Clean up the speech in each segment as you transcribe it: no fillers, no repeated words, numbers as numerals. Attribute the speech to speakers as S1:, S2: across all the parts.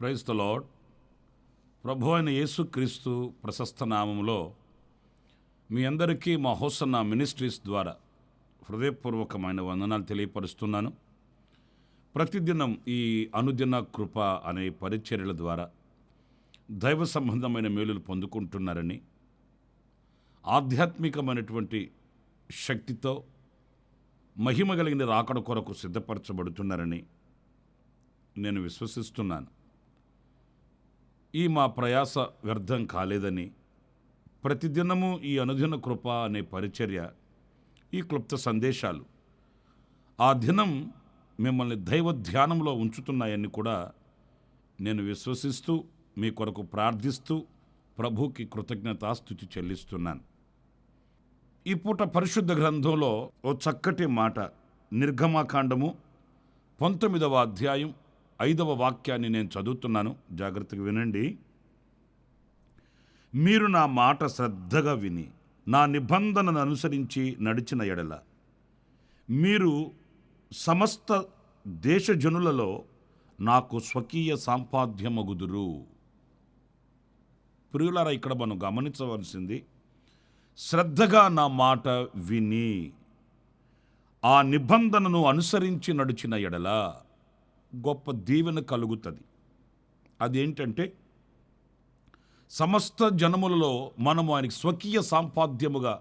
S1: Praise the lord. ప్రభు అయిన యేసుక్రీస్తు ప్రశస్త నామములో మీ అందరికీ మా హోసన్న మినిస్ట్రీస్ ద్వారా హృదయపూర్వకమైన వందనాలు తెలియపరుస్తున్నాను. ప్రతిదినం ఈ అనుదిన కృప అనే పరిచర్యల ద్వారా దైవ సంబంధమైన మేలులు పొందుకుంటున్నారని, ఆధ్యాత్మికమైనటువంటి శక్తితో మహిమ కలిగిన రాకడ కొరకు సిద్ధపరచబడుతున్నారని నేను విశ్వసిస్తున్నాను. ఈ మా ప్రయాస వ్యర్థం కాలేదని, ప్రతిదినము ఈ అనుదిన కృప అనే పరిచర్య, ఈ క్లుప్త సందేశాలు ఆ దినం మిమ్మల్ని దైవ ధ్యానంలో ఉంచుతున్నాయని కూడా నేను విశ్వసిస్తూ మీ కొరకు ప్రార్థిస్తూ ప్రభుకి కృతజ్ఞతాస్తుతి చెల్లిస్తున్నాను. ఈ పూట పరిశుద్ధ గ్రంథంలో ఓ చక్కటి మాట, నిర్గమాకాండము 19వ అధ్యాయం 5వ వాక్యాన్ని నేను చదువుతున్నాను, జాగ్రత్తగా వినండి. మీరు నా మాట శ్రద్ధగా విని నా నిబంధనను అనుసరించి నడిచిన ఎడల మీరు సమస్త దేశజనులలో నాకు స్వకీయ సంపాద్యమగుదురు. ప్రియులారా, ఇక్కడ మనం గమనించవలసింది, శ్రద్ధగా నా మాట విని ఆ నిబంధనను అనుసరించి నడిచిన ఎడల గొప్ప దీవెన కలుగుతుంది. అదేంటంటే, సమస్త జనములలో మనము ఆయనకి స్వకీయ సంపాద్యముగా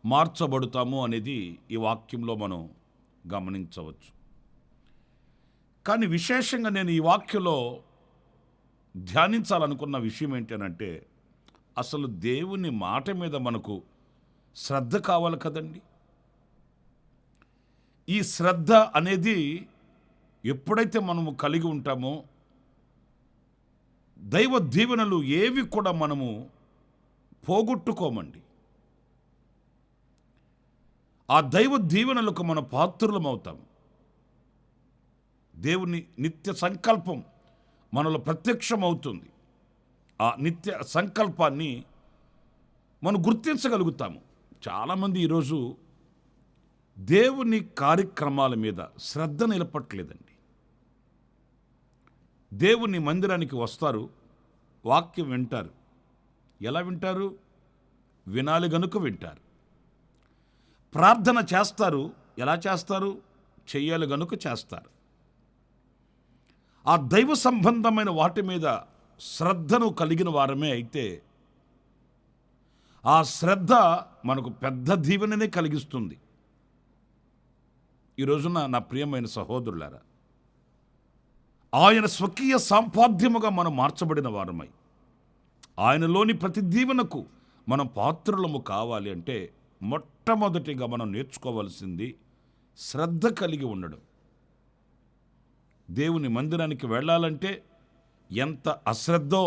S1: మార్చబడతాము అనేది ఈ వాక్యంలో మనం గమనించవచ్చు. కానీ విశేషంగా నేను ఈ వాక్యంలో ధ్యానించాలనుకున్న విషయం ఏంటంటే, అసలు దేవుని మాట మీద మనకు శ్రద్ధ కావాలి కదండి. ఈ శ్రద్ధ అనేది ఎప్పుడైతే మనము కలిగి ఉంటామో దైవ దీవెనలు ఏవి కూడా మనము పోగొట్టుకోమండి. ఆ దైవ దీవెనలకు మన పాత్రులం అవుతాం. దేవుని నిత్య సంకల్పం మనలో ప్రత్యక్షమవుతుంది. ఆ నిత్య సంకల్పాన్ని మనం గుర్తించగలుగుతాము. చాలామంది ఈరోజు దేవుని కార్యక్రమాల మీద శ్రద్ధ నిలపట్లేదండి. దేవుని మందిరానికి వస్తారు, వాక్యం వింటారు. ఎలా వింటారు? వినాలి గనుక వింటారు. ప్రార్థన చేస్తారు. ఎలా చేస్తారు? చెయ్యాలి గనుక చేస్తారు. ఆ దైవ సంబంధమైన వాటి మీద శ్రద్ధను కలిగిన వారమే అయితే ఆ శ్రద్ధ మనకు పెద్ద దీవెననే కలిగిస్తుంది. ఈ రోజున నా ప్రియమైన సహోదరులారా, ఆయన స్వకీయ సంపాద్యముగా మనం మార్చబడిన వారమై ఆయనలోని ప్రతి దీవెనకు మనం పాత్రులము కావాలి అంటే మొట్టమొదటిగా మనం నేర్చుకోవాల్సింది శ్రద్ధ కలిగి ఉండడం. దేవుని మందిరానికి వెళ్ళాలంటే ఎంత అశ్రద్ధో,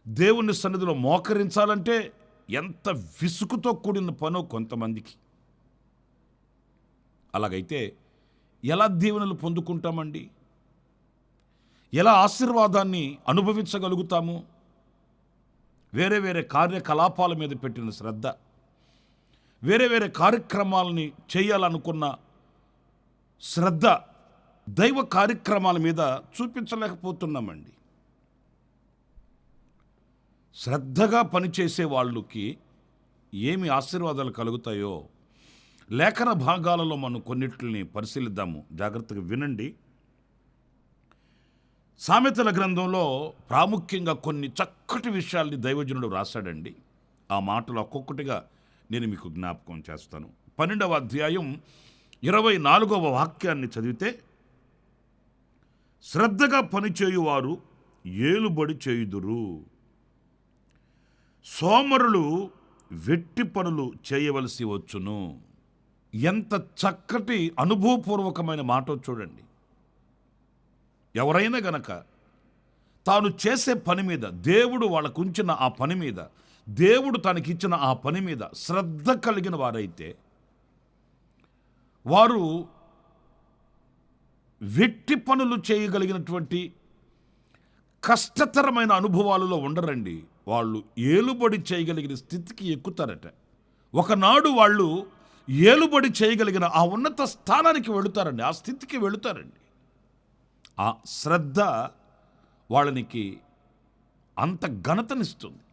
S1: దేవుని సన్నిధిలో మోకరించాలంటే ఎంత విసుగుతో కూడిన పనో కొంతమందికి. అలాగైతే ఎలా దీవెనలు పొందుకుంటామండి? ఎలా ఆశీర్వాదాన్ని అనుభవించగలుగుతాము? వేరే వేరే కార్యకలాపాల మీద పెట్టిన శ్రద్ధ, వేరే వేరే కార్యక్రమాలని చేయాలనుకున్న శ్రద్ధ దైవ కార్యక్రమాల మీద చూపించలేకపోతున్నామండి. శ్రద్ధగా పనిచేసే వాళ్ళకి ఏమి ఆశీర్వాదాలు కలుగుతాయో లేఖన భాగాలలో మనం కొన్నిటిని పరిశీలిద్దాము, జాగ్రత్తగా వినండి. సామెతల గ్రంథంలో ప్రాముఖ్యంగా కొన్ని చక్కటి విషయాల్ని దైవజనుడు రాశాడండి. ఆ మాటలు ఒక్కొక్కటిగా నేను మీకు జ్ఞాపకం చేస్తాను. 12వ అధ్యాయం 24వ వాక్యాన్ని చదివితే, శ్రద్ధగా పనిచేయువారు ఏలుబడి చేయుదురు, సోమరులు వెట్టి పనులు చేయవలసి వచ్చును. ఎంత చక్కటి అనుభవపూర్వకమైన మాట చూడండి. ఎవరైనా గనక తాను చేసే పని మీద, దేవుడు వాళ్ళకు ఉంచిన ఆ పని మీద, దేవుడు తనకిచ్చిన ఆ పని మీద శ్రద్ధ కలిగిన వారైతే వారు వెట్టి పనులు చేయగలిగినటువంటి కష్టతరమైన అనుభవాలలో ఉండరండి. వాళ్ళు ఏలుబడి చేయగలిగిన స్థితికి ఎక్కుతారట. ఒకనాడు వాళ్ళు ఏలుబడి చేయగలిగిన ఆ ఉన్నత స్థానానికి వెళుతారండి, ఆ స్థితికి వెళుతారండి. ఆ శ్రద్ధ వాళ్ళనికి అంత ఘనతనిస్తుంది.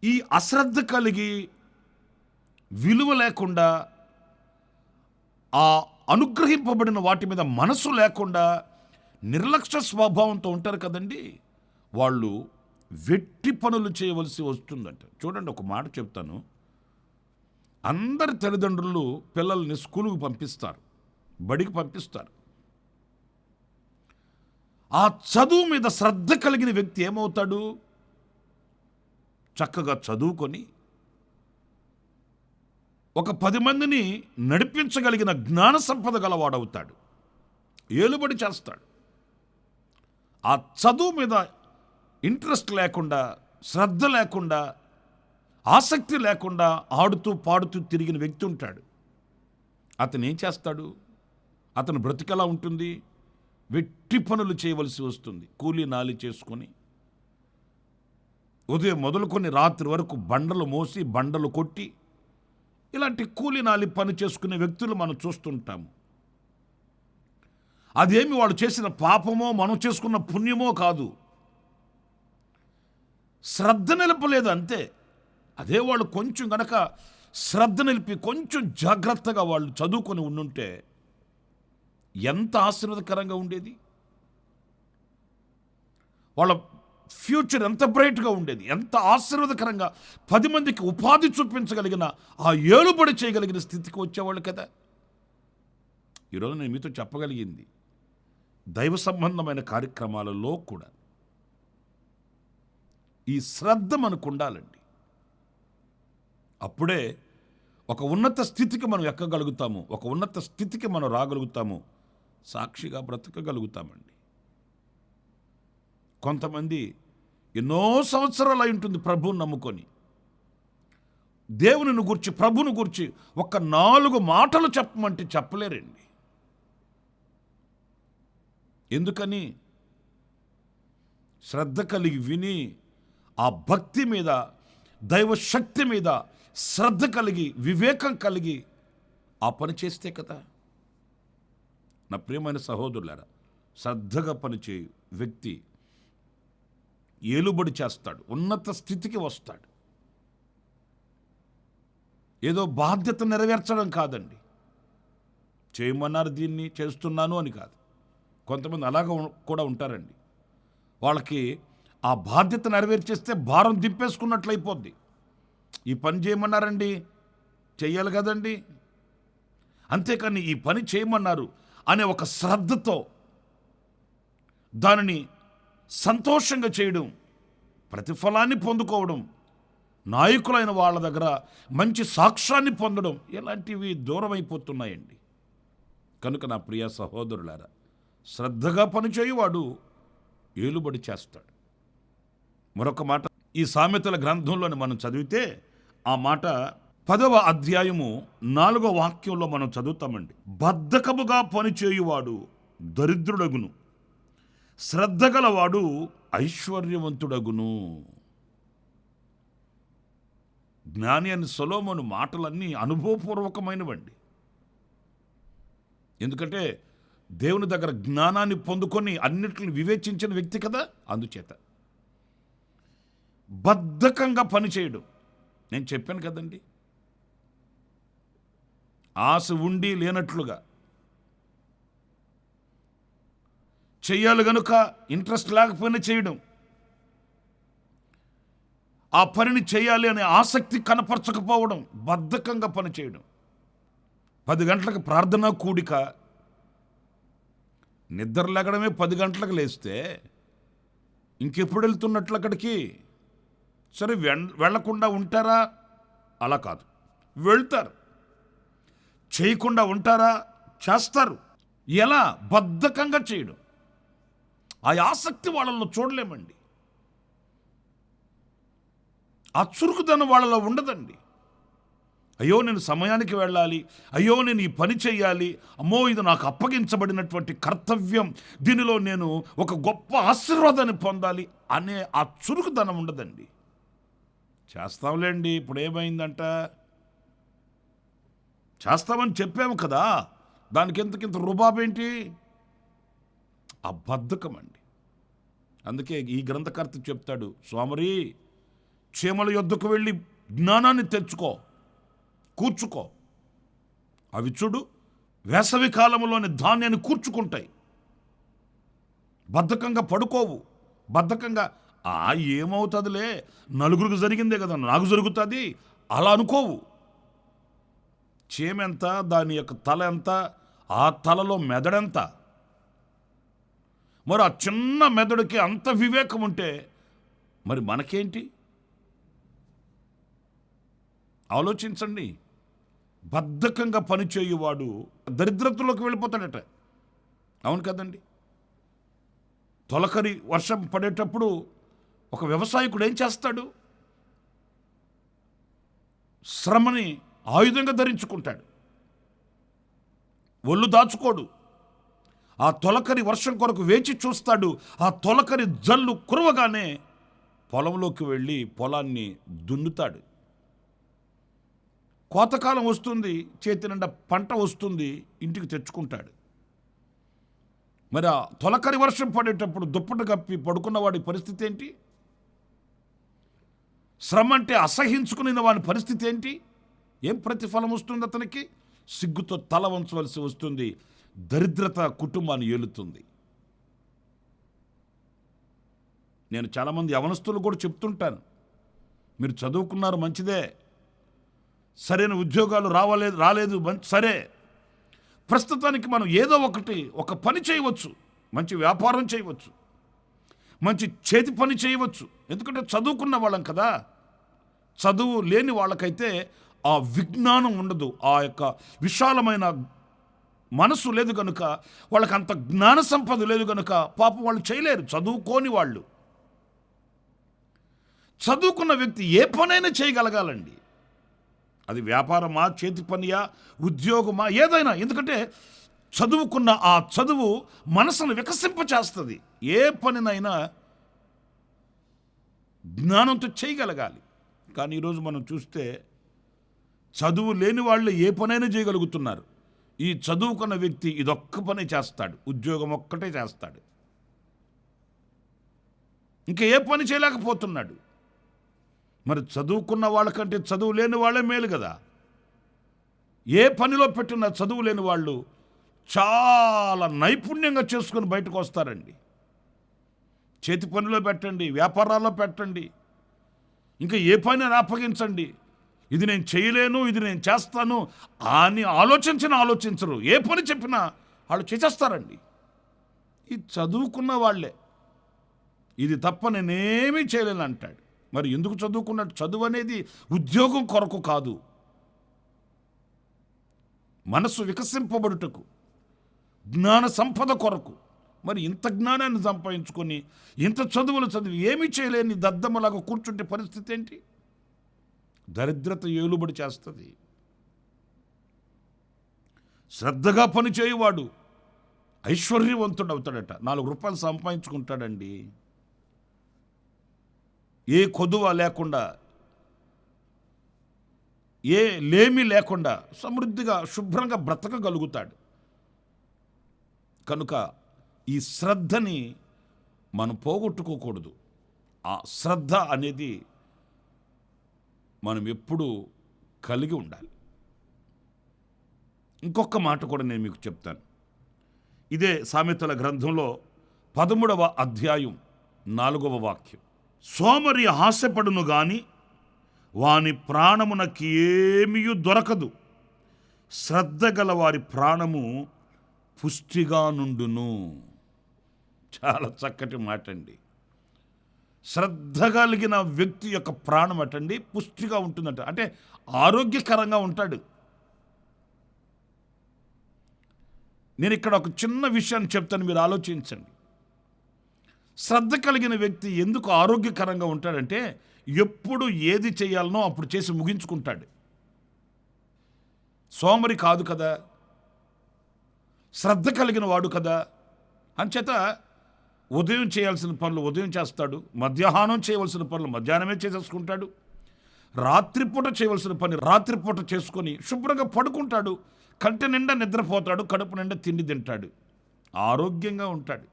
S1: ఈ అశ్రద్ధ కలిగి విలువ లేకుండా, ఆ అనుగ్రహింపబడిన వాటి మీద మనసు లేకుండా నిర్లక్ష్య స్వభావంతో ఉంటారు కదండి, వాళ్ళు వెట్టి పనులు చేయవలసి వస్తుందంట. చూడండి, ఒక మాట చెప్తాను. అందరి తల్లిదండ్రులు పిల్లల్ని స్కూలుకు పంపిస్తారు, బడికి పంపిస్తారు. ఆ చదువు మీద శ్రద్ధ కలిగిన వ్యక్తి ఏమవుతాడు? చక్కగా చదువుకొని ఒక 10 మందిని నడిపించగలిగిన జ్ఞాన సంపద గలవాడవుతాడు, ఏలుబడి చేస్తాడు. ఆ చదువు మీద ఇంట్రెస్ట్ లేకుండా, శ్రద్ధ లేకుండా, ఆసక్తి లేకుండా ఆడుతూ పాడుతూ తిరిగిన వ్యక్తి ఉంటాడు. అతను ఏం చేస్తాడు? అతను బ్రతికెలా ఉంటుంది? వెట్టి పనులు చేయవలసి వస్తుంది. కూలీ నాలి చేసుకొని ఉదయం మొదలుకొని రాత్రి వరకు బండలు మోసి బండలు కొట్టి ఇలాంటి కూలీ నాలి పని చేసుకునే వ్యక్తులు మనం చూస్తుంటాము. అదేమి వాళ్ళు చేసిన పాపమో మనం చేసుకున్న పుణ్యమో కాదు, శ్రద్ధ నిలపలేదు అంతే. అదే వాళ్ళు కొంచెం గనక శ్రద్ధ నిలిపి కొంచెం జాగ్రత్తగా వాళ్ళు చదువుకొని ఉండుంటే ఎంత ఆశీర్వాదకరంగా ఉండేది. వాళ్ళ ఫ్యూచర్ ఎంత బ్రైట్గా ఉండేది, ఎంత ఆశీర్వాదకరంగా 10 మందికి ఉపాధి చూపించగలిగిన, ఆ ఏలుబడి చేయగలిగిన స్థితికి వచ్చేవాళ్ళు కదా. ఈరోజు నేను మీతో చెప్పగలిగింది, దైవ సంబంధమైన కార్యక్రమాలలో కూడా ఈ శ్రద్ధ మనకు ఉండాలండి. అప్పుడే ఒక ఉన్నత స్థితికి మనం ఎక్కగలుగుతాము, ఒక ఉన్నత స్థితికి మనం రాగలుగుతాము, సాక్షిగా బ్రతకగలుగుతామండి. కొంతమంది ఎన్నో సంవత్సరాలు అయి ఉంటుంది ప్రభువుని నమ్ముకొని, దేవునిని గురించి, ప్రభువుని గురించి ఒక 4 మాటలు చెప్పమంటే చెప్పలేరండి. ఎందుకని? శ్రద్ధ కలిగి విని, ఆ భక్తి మీద, దైవ శక్తి మీద శ్రద్ధ కలిగి, వివేకం కలిగి ఆ పని చేస్తే కదా. నా ప్రియమైన సహోదరులారా, శ్రద్ధగా పనిచేయు వ్యక్తి ఏలుబడి చేస్తాడు, ఉన్నత స్థితికి వస్తాడు. ఏదో బాధ్యత నెరవేర్చడం కాదండి, చేయమన్నారు దీన్ని చేస్తున్నాను అని కాదు. కొంతమంది అలాగ కూడా ఉంటారండి. వాళ్ళకి ఆ బాధ్యత నెరవేర్చేస్తే భారం దింపేసుకున్నట్లయిపోద్ది. ఈ పని చేయమన్నారండి, చెయ్యాలి కదండి, అంతేకాని ఈ పని చేయమన్నారు అనే ఒక శ్రద్ధతో దానిని సంతోషంగా చేయడం, ప్రతిఫలాన్ని పొందుకోవడం, నాయకులైన వాళ్ళ దగ్గర మంచి సాక్ష్యాన్ని పొందడం, ఇలాంటివి దూరం అయిపోతున్నాయండి. కనుక నా ప్రియ సహోదరులారా, శ్రద్ధగా పనిచేయువాడు ఏలుబడి చేస్తాడు. మరొక మాట ఈ సామెతల గ్రంథంలోని మనం చదివితే, ఆ మాట 10వ అధ్యాయము 4వ వాక్యంలో మనం చదువుతామండి. బద్ధకముగా పనిచేయువాడు దరిద్రుడగును, శ్రద్ధ గలవాడు ఐశ్వర్యవంతుడగును. జ్ఞాని అని సొలొమోను మాటలన్నీ అనుభవపూర్వకమైనవండి. ఎందుకంటే దేవుని దగ్గర జ్ఞానాన్ని పొందుకొని అన్నిటిని వివేచించిన వ్యక్తి కదా. అందుచేత బద్ధకంగా పనిచేయడం, నేను చెప్పాను కదండి, ఆశ ఉండి లేనట్లుగా చెయ్యాలి గనుక ఇంట్రెస్ట్ లేకపోయినా చేయడం, ఆ పనిని చేయాలి అనే ఆసక్తి కనపరచకపోవడం, బద్ధకంగా పనిచేయడం. 10 గంటలకు ప్రార్థనా కూడిక, నిద్ర లేగడమే 10 గంటలకు లేస్తే ఇంకెప్పుడు వెళ్తున్నట్లు అక్కడికి? సరే, వెళ్లకుండా ఉంటారా? అలా కాదు, వెళ్తారు. చేయకుండా ఉంటారా? చేస్తారు. ఎలా? బద్ధకంగా చేయడం. ఆ ఆసక్తి వాళ్ళలో చూడలేమండి, ఆ చురుకుదనం వాళ్ళలో ఉండదండి. అయ్యో నేను సమయానికి వెళ్ళాలి, అయ్యో నేను ఈ పని చేయాలి, అమ్మో ఇది నాకు అప్పగించబడినటువంటి కర్తవ్యం, దీనిలో నేను ఒక గొప్ప ఆశీర్వాదాన్ని పొందాలి అనే ఆ చురుకుదనం ఉండదండి. చేస్తాంలేండి, ఇప్పుడు ఏమైందంట, చేస్తామని చెప్పాము కదా, దానికి ఎంతకింత రుబాబేంటి? ఆ బద్ధకం అండి. అందుకే ఈ గ్రంథకర్త చెప్తాడు, సోమరి చీమల యొద్దకు వెళ్ళి జ్ఞానాన్ని తెచ్చుకో, కూర్చుకో. అవి చూడు వేసవి కాలంలోని ధాన్యాన్ని కూర్చుకుంటాయి. బద్ధకంగా పడుకోవు. బద్ధకంగా ఏమవుతుందిలే, నలుగురికి జరిగిందే కదా నాకు జరుగుతుంది అలా అనుకోవు. చీమెంత, దాని యొక్క తల ఎంత, ఆ తలలో మెదడెంత. మరి ఆ చిన్న మెదడుకి అంత వివేకం ఉంటే మరి మనకేంటి? ఆలోచించండి. బద్ధకంగా పనిచేయువాడు దరిద్రతలోకి వెళ్ళిపోతాడట. అవును కదండి. తొలకరి వర్షం పడేటప్పుడు ఒక వ్యవసాయకుడు ఏం చేస్తాడు? శ్రమని ఆయుధంగా ధరించుకుంటాడు. ఒళ్ళు దాచుకోడు. ఆ తొలకరి వర్షం కొరకు వేచి చూస్తాడు. ఆ తొలకరి జల్లు కురవగానే పొలంలోకి వెళ్ళి పొలాన్ని దున్నుతాడు. కోతకాలం వస్తుంది, చేతి నిండా పంట వస్తుంది, ఇంటికి తెచ్చుకుంటాడు. మరి ఆ తొలకరి వర్షం పడేటప్పుడు దుప్పటి కప్పి పడుకున్నవాడి పరిస్థితి ఏంటి? శ్రమ అంటే అసహించుకునే వాడి పరిస్థితి ఏంటి? ఏం ప్రతిఫలం వస్తుంది అతనికి? సిగ్గుతో తల వంచవలసి వస్తుంది. దరిద్రత కుటుంబాన్ని ఏలుతుంది. నేను చాలామంది యవనస్తులు కూడా చెప్తుంటాను, మీరు చదువుకున్నారు మంచిదే, సరైన ఉద్యోగాలు రాలేదు సరే, ప్రస్తుతానికి మనం ఏదో ఒక పని చేయవచ్చు. మంచి వ్యాపారం చేయవచ్చు, మంచి చేతి పని చేయవచ్చు. ఎందుకంటే చదువుకున్న వాళ్ళం కదా. చదువు లేని వాళ్ళకైతే ఆ విజ్ఞానం ఉండదు, ఆ యొక్క విశాలమైన మనసు లేదు కనుక, వాళ్ళకి అంత జ్ఞాన సంపద లేదు కనుక పాపం వాళ్ళు చేయలేరు. చదువుకోని వాళ్ళు. చదువుకున్న వ్యక్తి ఏ పనైనా చేయగలగాలండి. అది వ్యాపారమా, చేతి పనియా, ఉద్యోగమా, ఏదైనా. ఎందుకంటే చదువుకున్న ఆ చదువు మనసును వికసింపచేస్తుంది. ఏ పనినైనా జ్ఞానంతో చేయగలగాలి. కానీ ఈరోజు మనం చూస్తే చదువు లేని వాళ్ళు ఏ పనైనా చేయగలుగుతున్నారు. ఈ చదువుకున్న వ్యక్తి ఇదొక్క పని చేస్తాడు, ఉద్యోగం ఒక్కటే చేస్తాడు, ఇంకా ఏ పని చేయలేకపోతున్నాడు. మరి చదువుకున్న వాళ్ళకంటే చదువు లేని వాళ్ళే మేలు కదా. ఏ పనిలో పెట్టిన చదువు లేని వాళ్ళు చాలా నైపుణ్యంగా చేసుకుని బయటకు వస్తారండి. చేతి పనిలో పెట్టండి, వ్యాపారాల్లో పెట్టండి, ఇంకా ఏ పని అప్పగించండి, ఇది నేను చేయలేను, ఇది నేను చేస్తాను అని ఆలోచించరు. ఏ పని చెప్పినా వాళ్ళు చేసేస్తారండి. ఈ చదువుకున్న వాళ్ళే ఇది తప్ప నేనేమీ చేయలేను అంటాడు. మరి ఎందుకు చదువుకున్నట్టు? చదువు అనేది ఉద్యోగం కొరకు కాదు, మనసు వికసింపబడుటకు, జ్ఞాన సంపద కొరకు. మరి ఇంత జ్ఞానాన్ని సంపాదించుకొని ఇంత చదువులు చదివి ఏమీ చేయలేని దద్దమ్మలాగా కూర్చుంటే పరిస్థితి ఏంటి? దరిద్రత ఏలుబడి చేస్తుంది. శ్రద్ధగా పని చేయువాడు ఐశ్వర్యవంతుడు అవుతాడట. 4 రూపాయలు సంపాదించుకుంటాడండి. ఏ కొదువ లేకుండా, ఏ లేమి లేకుండా సమృద్ధిగా శుభ్రంగా బ్రతకగలుగుతాడు. కనుక ఈ శ్రద్ధని మనం పోగొట్టుకోకూడదు. ఆ శ్రద్ధ అనేది మనం ఎప్పుడూ కలిగి ఉండాలి. ఇంకొక మాట కూడా నేను మీకు చెప్తాను. ఇదే సామెతల గ్రంథంలో 13వ అధ్యాయం 4వ వాక్యం. సోమరి ఆశపడును గాని వాని ప్రాణమునకి ఏమీ దొరకదు, శ్రద్ధ గల వారి ప్రాణము పుష్టిగా నుండును. చాలా చక్కటి మాట అండి. శ్రద్ధ కలిగిన వ్యక్తి యొక్క ప్రాణం అటండి పుష్టిగా ఉంటుందంట. అంటే ఆరోగ్యకరంగా ఉంటాడు. నేను ఇక్కడ ఒక చిన్న విషయాన్ని చెప్తాను, మీరు ఆలోచించండి. శ్రద్ధ కలిగిన వ్యక్తి ఎందుకు ఆరోగ్యకరంగా ఉంటాడంటే ఎప్పుడు ఏది చేయాలనో అప్పుడు చేసి ముగించుకుంటాడు. సోమరి కాదు కదా, శ్రద్ధ కలిగిన వాడు కదా. అంచేత ఉదయం చేయాల్సిన పనులు ఉదయం చేస్తాడు, మధ్యాహ్నం చేయవలసిన పనులు మధ్యాహ్నమే చేసేసుకుంటాడు, రాత్రిపూట చేయవలసిన పని రాత్రిపూట చేసుకొని శుభ్రంగా పడుకుంటాడు. కంటి నిండా నిద్రపోతాడు, కడుపు నిండా తిండి తింటాడు, ఆరోగ్యంగా ఉంటాడు.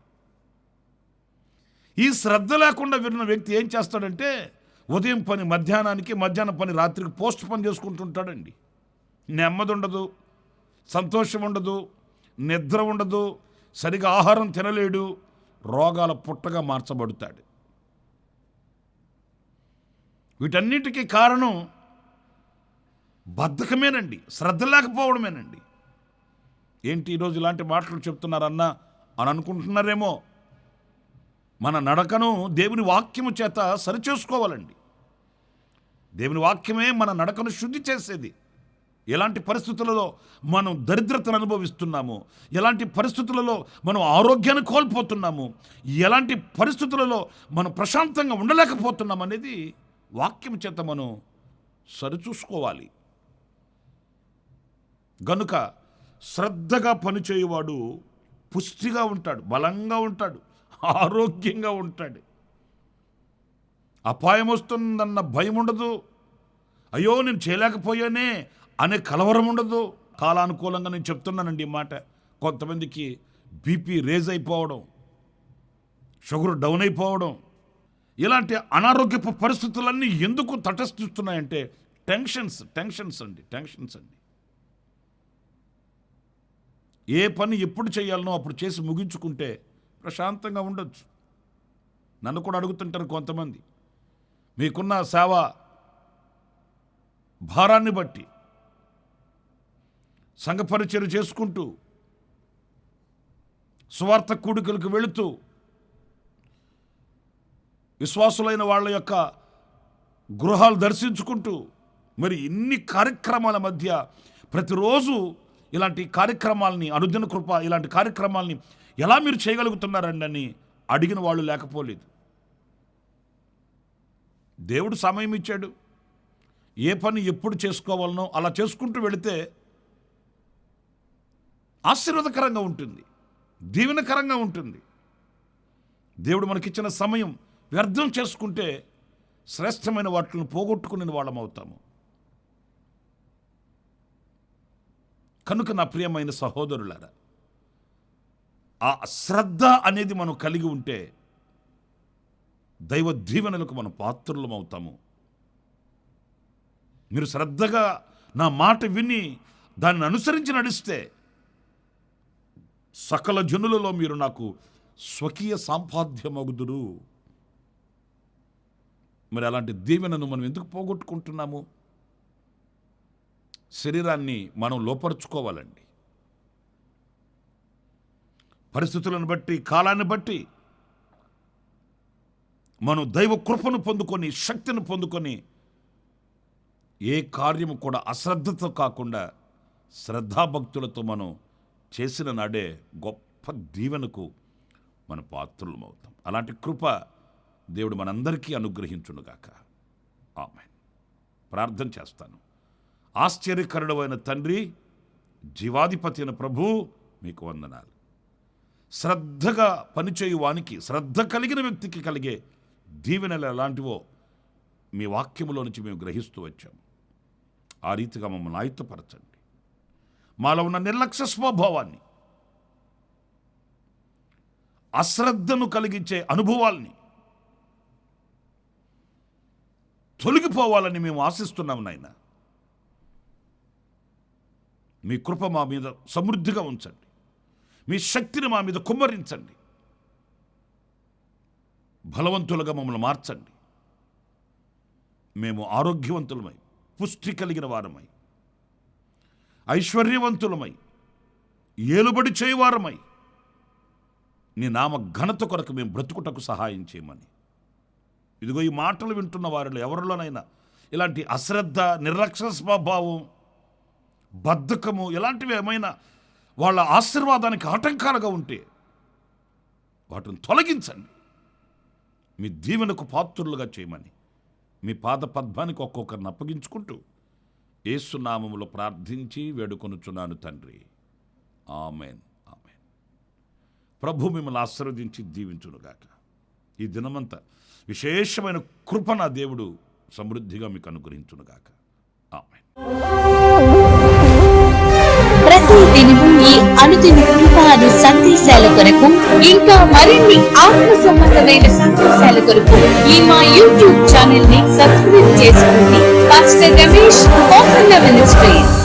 S1: ఈ శ్రద్ధ లేకుండా విన్న వ్యక్తి ఏం చేస్తాడంటే ఉదయం పని మధ్యాహ్నానికి, మధ్యాహ్నం పని రాత్రికి పోస్ట్ పని చేసుకుంటుంటాడండి. నెమ్మది ఉండదు, సంతోషం ఉండదు, నిద్ర ఉండదు, సరిగా ఆహారం తినలేడు, రోగాల పుట్టగా మార్చబడతాడు. వీటన్నిటికీ కారణం బద్ధకమేనండి, శ్రద్ధ లేకపోవడమేనండి. ఏంటి ఈరోజు ఇలాంటి మాటలు చెప్తున్నారన్నా అని అనుకుంటున్నారేమో. మన నడకను దేవుని వాక్యము చేత సరిచేసుకోవాలండి. దేవుని వాక్యమే మన నడకను శుద్ధి చేసేది. ఎలాంటి పరిస్థితులలో మనం దరిద్రతను అనుభవిస్తున్నాము, ఎలాంటి పరిస్థితులలో మనం ఆరోగ్యాన్ని కోల్పోతున్నాము, ఎలాంటి పరిస్థితులలో మనం ప్రశాంతంగా ఉండలేకపోతున్నాం అనేది వాక్యం చేత మనం సరిచూసుకోవాలి. గనుక శ్రద్ధగా పనిచేయువాడు పుష్టిగా ఉంటాడు, బలంగా ఉంటాడు, ఆరోగ్యంగా ఉంటాడు. అపాయం వస్తుందన్న భయం ఉండదు, అయ్యో నేను చేయలేకపోయానే అనే కలవరం ఉండదు. కాలానుకూలంగా నేను చెప్తున్నానండి ఈ మాట. కొంతమందికి బీపీ రేజ్ అయిపోవడం, షుగర్ డౌన్ అయిపోవడం, ఇలాంటి అనారోగ్యపు పరిస్థితులన్నీ ఎందుకు తటస్థిస్తున్నాయంటే టెన్షన్స్ అండి. ఏ పని ఎప్పుడు చేయాలనో అప్పుడు చేసి ముగించుకుంటే ప్రశాంతంగా ఉండొచ్చు. నన్ను కూడా అడుగుతుంటారు కొంతమంది, మీకున్న సేవ భారాన్ని బట్టి సంఘ పరిచర్య చేసుకుంటూ, సువార్త కూడికలకు వెళుతూ, విశ్వాసులైన వాళ్ళ యొక్క గృహాలు దర్శించుకుంటూ, మరి ఇన్ని కార్యక్రమాల మధ్య ప్రతిరోజు ఇలాంటి కార్యక్రమాలని, అనుదిన కృప ఇలాంటి కార్యక్రమాలని ఎలా మీరు చేయగలుగుతున్నారండి అని అడిగిన వాళ్ళు లేకపోలేదు. దేవుడు సమయం ఇచ్చాడు, ఏ పని ఎప్పుడు చేసుకోవాలనో అలా చేసుకుంటూ వెళితే ఆశీర్వాదకరంగా ఉంటుంది, దీవెనకరంగా ఉంటుంది. దేవుడు మనకిచ్చిన సమయం వ్యర్థం చేసుకుంటే శ్రేష్టమైన వాటిని పోగొట్టుకునే వాళ్ళం అవుతాము. కనుక నా ప్రియమైన సహోదరులారా, ఆ శ్రద్ధ అనేది మనం కలిగి ఉంటే దైవ దీవెనలకు మనం పాత్రులం అవుతాము. మీరు శ్రద్ధగా నా మాట విని దాన్ని అనుసరించి నడిస్తే సకల జనులలో మీరు నాకు స్వకీయ సంపాద్యమగుదురు. మరి అలాంటి దీవెనను మనం ఎందుకు పోగొట్టుకుంటున్నాము? శరీరాన్ని మనం లోపరుచుకోవాలండి. పరిస్థితులను బట్టి, కాలాన్ని బట్టి మనం దైవ కృపను పొందుకొని, శక్తిని పొందుకొని ఏ కార్యము కూడా అశ్రద్ధతో కాకుండా శ్రద్ధాభక్తులతో మనం చేసిన నాడే గొప్ప దీవెనకు మన పాత్రులం అవుతాం. అలాంటి కృప దేవుడు మనందరికీ అనుగ్రహించునుగాక. ఆమేన్. ప్రార్థన చేస్తాను. ఆశ్చర్యకరుడైన తండ్రి, జీవాధిపతి అయిన ప్రభు, మీకు వందనాలు. శ్రద్ధగా పనిచేయు వానికి, శ్రద్ధ కలిగిన వ్యక్తికి కలిగే దీవెనలు ఎలాంటివో మీ వాక్యములో నుంచి మేము గ్రహిస్తూ వచ్చాము. ఆ రీతిగా మమ్మల్ని ఆయుత్తపరచండి. మాలో ఉన్న నిర్లక్ష్య స్వభావాన్ని, అశ్రద్ధను కలిగించే అనుభవాల్ని తొలగిపోవాలని మేము ఆశిస్తున్నాము నాయన. మీ కృప మా మీద సమృద్ధిగా ఉంచండి, మీ శక్తిని మా మీద కుమ్మరించండి, బలవంతులుగా మమ్మల్ని మార్చండి. మేము ఆరోగ్యవంతులమై, పుష్టి కలిగిన వారమై, ఐశ్వర్యవంతులమై, ఏలుబడి చేయవారమై నీ నామ ఘనత కొరకు మేము బ్రతుకుటకు సహాయం చేయమని. ఇదిగో ఈ మాటలు వింటున్న వారిలో ఎవరిలోనైనా ఇలాంటి అశ్రద్ధ, నిర్లక్ష్య స్వభావం, బద్ధకము ఇలాంటివి ఏమైనా వాళ్ళ ఆశీర్వాదానికి ఆటంకాలుగా ఉంటే వాటిని తొలగించండి. మీ దీవెనకు పాత్రులుగా చేయమని మీ పాద పద్మానికి ఒక్కొక్కరిని అప్పగించుకుంటూ యేసు నామములో ప్రార్థించి వేడుకొనుచున్నాను తండ్రి. ఆమెన్. ఆమెన్. ప్రభు మిమ్మల్ని ఆశీర్వదించి దీవించునుగాక. ఈ దినమంతా విశేషమైన కృప నా దేవుడు సమృద్ధిగా మీకు అనుగ్రహించునుగాక. ఆమెన్.
S2: అనుదిన కృపాను సందేశాల కొరకు ఇంకా మరిన్ని ఆత్మ సంబంధమైన సందేశాల కొరకు ఈ మా యూట్యూబ్ ఛానల్ ని సబ్స్క్రైబ్ చేసుకోండి. Pastor Ramesh Kosanna ministries.